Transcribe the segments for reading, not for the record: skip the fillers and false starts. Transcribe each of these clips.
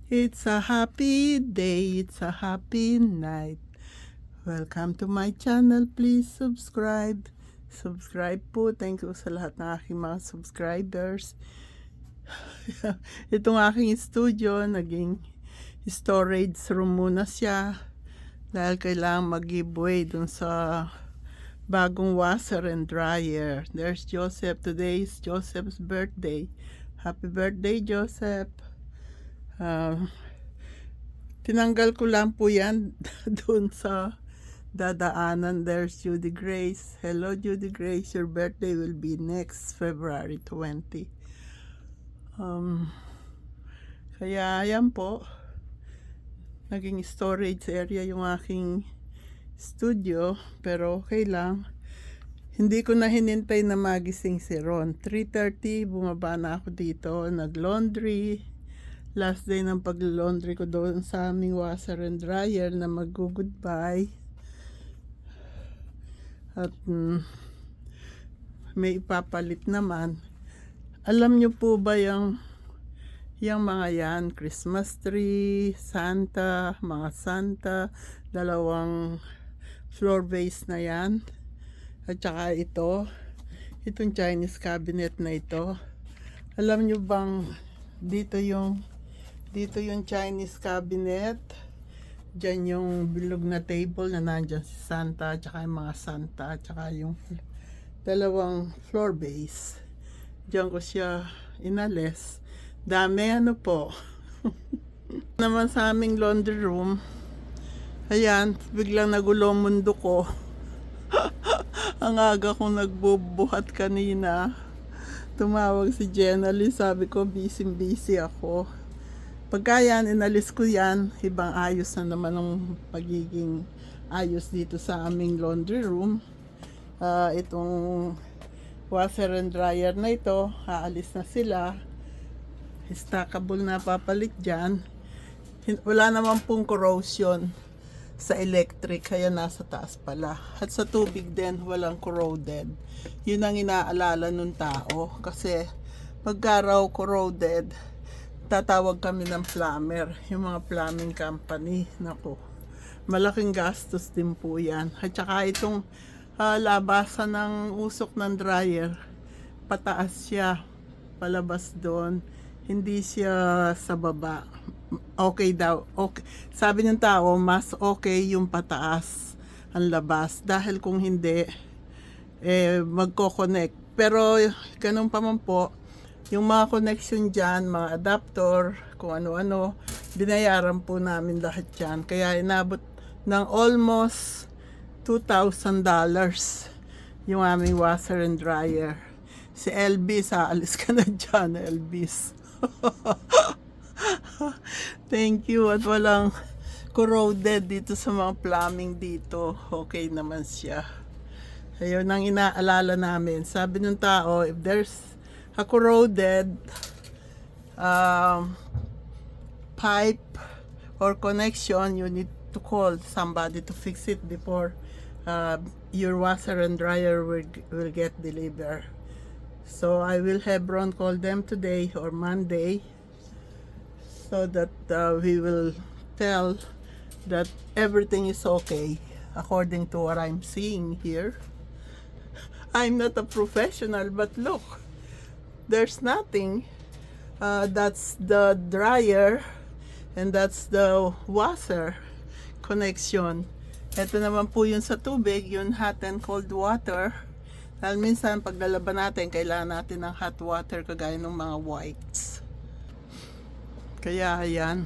It's a happy day, it's a happy night. Welcome to my channel. Please subscribe. Subscribe po. Thank you sa lahat ng aking mga subscribers. Itong aking studio, naging storage room muna siya. Dahil kailangan mag-giveaway dun sa bagong washer and dryer. There's Joseph. Today is Joseph's birthday. Happy birthday, Joseph. Tinanggal ko lang po yan doon sa dadaanan. There's Judy Grace. Hello, Judy Grace. Your birthday will be next February 20. Kaya ayan po. Naging storage area yung aking studio. Pero okay lang. Hindi ko na hinintay na magising si Ron. 3:30, bumaba na ako dito. Nag-laundry. Last day ng pag-laundry ko doon sa aming washer and dryer na mag-goodbye. At may ipapalit naman. Alam nyo po ba yung mga yan? Christmas tree, Santa, mga Santa, dalawang floor vase na yan. At saka itong Chinese cabinet na ito. Alam nyo bang dito yung Chinese cabinet, dyan yung bilog na table na nandyan si Santa, tsaka yung mga Santa, tsaka yung dalawang floor base. Dyan ko siya inalis. Dami po. Naman sa aming laundry room, ayan, biglang nagulong mundo ko. Ang aga kong nagbubuhat kanina. Tumawag si Jenny, sabi ko busy ako. Pagka yan, inalis ko yan, ibang ayos na naman ang pagiging ayos dito sa aming laundry room. Itong washer and dryer na ito, aalis na sila. Stackable na papalit dyan. Wala naman pong corrosion sa electric, kaya nasa taas pala. At sa tubig din, walang corroded. Yun ang inaalala nung tao. Kasi pagka raw corroded, tatawag kami ng plumber, yung mga plumbing company. Nako, malaking gastos din po yan. At saka itong labasan ng usok ng dryer, pataas siya, palabas doon, hindi siya sa baba. Okay daw, okay. Sabi ng tao, mas okay yung pataas ang labas, dahil kung hindi magko-connect. Pero ganun pa man po, yung mga connection dyan, mga adapter, kung ano-ano, binayaran po namin lahat yan. Kaya inabot ng almost $2,000 yung aming washer and dryer. Si Elvis, aalis ka na dyan, Elvis. Thank you. At walang corroded dito sa mga plumbing dito. Okay naman siya. Ayun ang inaalala namin. Sabi ng tao, if there's a corroded pipe or connection, you need to call somebody to fix it before your washer and dryer will get delivered. So I will have Ron call them today or Monday, so that we will tell that everything is okay according to what I'm seeing here. I'm not a professional, but look, there's nothing. That's the dryer and that's the washer connection. Ito naman po yun sa tubig, yun hot and cold water. Dahil minsan pag lalaban natin, kailangan natin ng hot water kagaya ng mga whites. Kaya ayan.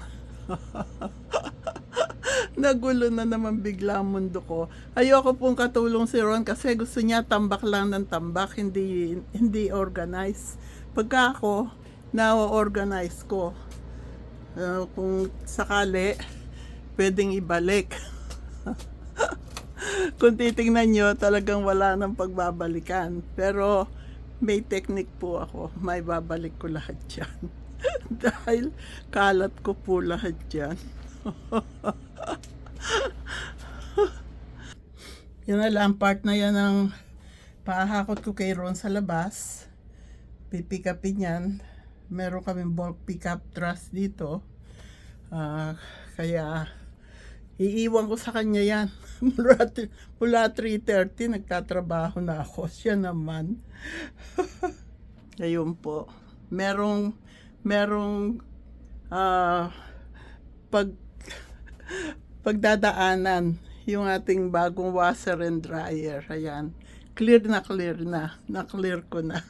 Nagulo na naman bigla ang mundo ko. Ayoko pong katulong si Ron kasi gusto niya tambak lang ng tambak, hindi organize. Pagka ako, na-organize ko. Kung sakali, pwedeng ibalik. Kung titingnan nyo, talagang wala nang pagbabalikan. Pero may technique po ako. May babalik ko lahat dyan. Dahil kalat ko po lahat dyan. Yun na lang, part na yan ng paahakot ko kay Ron sa labas. Pipick upin yan. Meron kaming bulk pickup truss dito. Ah, kaya iiwan ko sa kanya yan. Mula 3:30 nagtatrabaho na ako. Siya naman. Ayun po. Merong ah, pag pagdadaanan yung ating bagong washer and dryer. Ayan. Clear na. Na-clear ko na.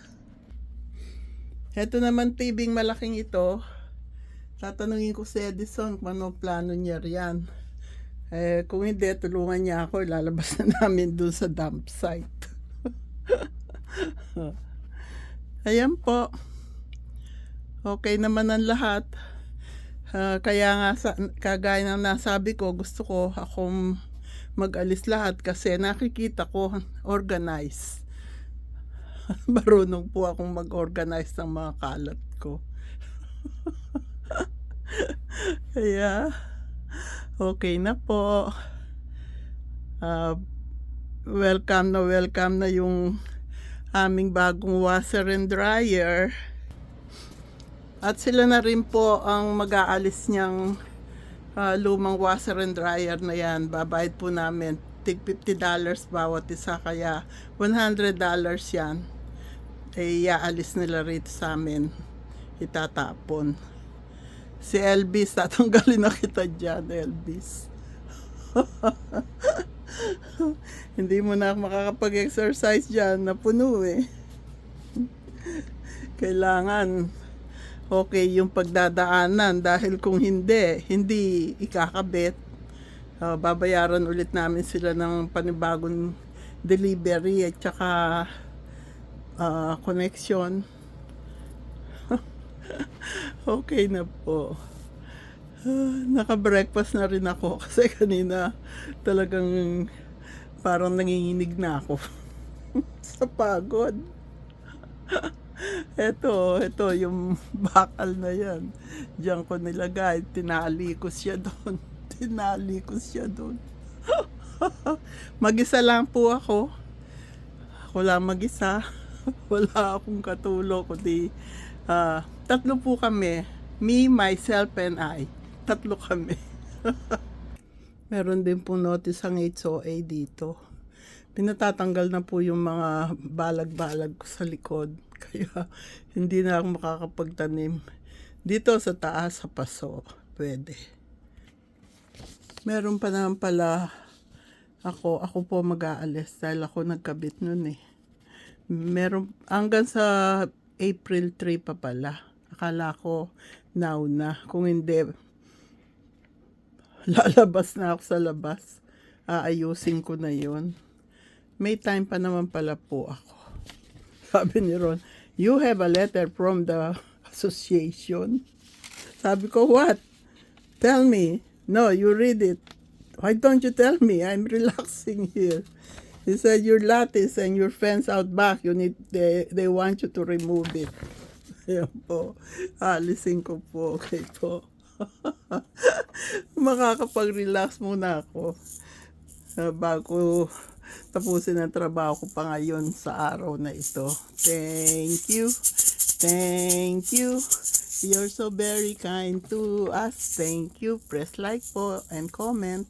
Ito naman tibing malaking ito. Tatanungin ko si Edison kung ano plano niya riyan. Kung hindi, tulungan niya ako. Ilalabas na namin dun sa dump site. Ayan po. Okay naman ang lahat. Kaya nga, kagaya ng nasabi ko, gusto ko akong mag-alis lahat kasi nakikita ko organize. Marunong po akong mag-organize ng mga kalat ko. Kaya, okay na po. Welcome na yung aming bagong washer and dryer. At sila na rin po ang mag-aalis niyang lumang washer and dryer na yan. Babayad po namin tig $50 bawat isa, kaya $100 yan. Iaalis nila rito sa amin. Itatapon. Si Elvis, tatanggalin na kita dyan, Elvis. Hindi mo na makakapag-exercise dyan, napuno eh. Kailangan okay yung pagdadaanan, dahil kung hindi ikakabit. Babayaran ulit namin sila ng panibagong delivery at saka connection. Okay na po. Naka-breakfast na rin ako kasi kanina talagang parang nanginginig na ako sa pagod. Ito yung bakal na yan. Diyan ko nilagay. Tinali ko siya doon. Mag-isa lang po ako. Ako lang mag-isa. Wala akong katulong, kundi tatlo po kami. Me, myself, and I. Tatlo kami. Meron din po notice ang HOA dito. Pinatatanggal na po yung mga balag-balag ko sa likod. Kaya hindi na ako makakapagtanim. Dito sa taas, sa paso, pwede. Meron pa naman pala ako po mag-aalis dahil ako nagkabit nun eh. Meron hanggang sa April 3 pa pala. Akala ko now na. Kung hindi, lalabas na ako sa labas. Aayusin ko na yon. May time pa naman pala po ako. Sabi ni Ron, you have a letter from the association. Sabi ko, what? Tell me. No, you read it. Why don't you tell me? I'm relaxing here. He said, your lattice and your fence out back, they want you to remove it. Ayan po. Alisin ko po. Okay po. Makakapag-relax muna ako bago tapusin ang trabaho ko pa ngayon sa araw na ito. Thank you. You're so very kind to us. Thank you. Press like po and comment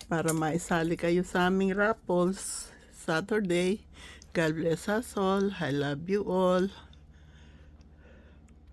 para maisali kayo sa aming raffles Saturday. God bless us all. I love you all.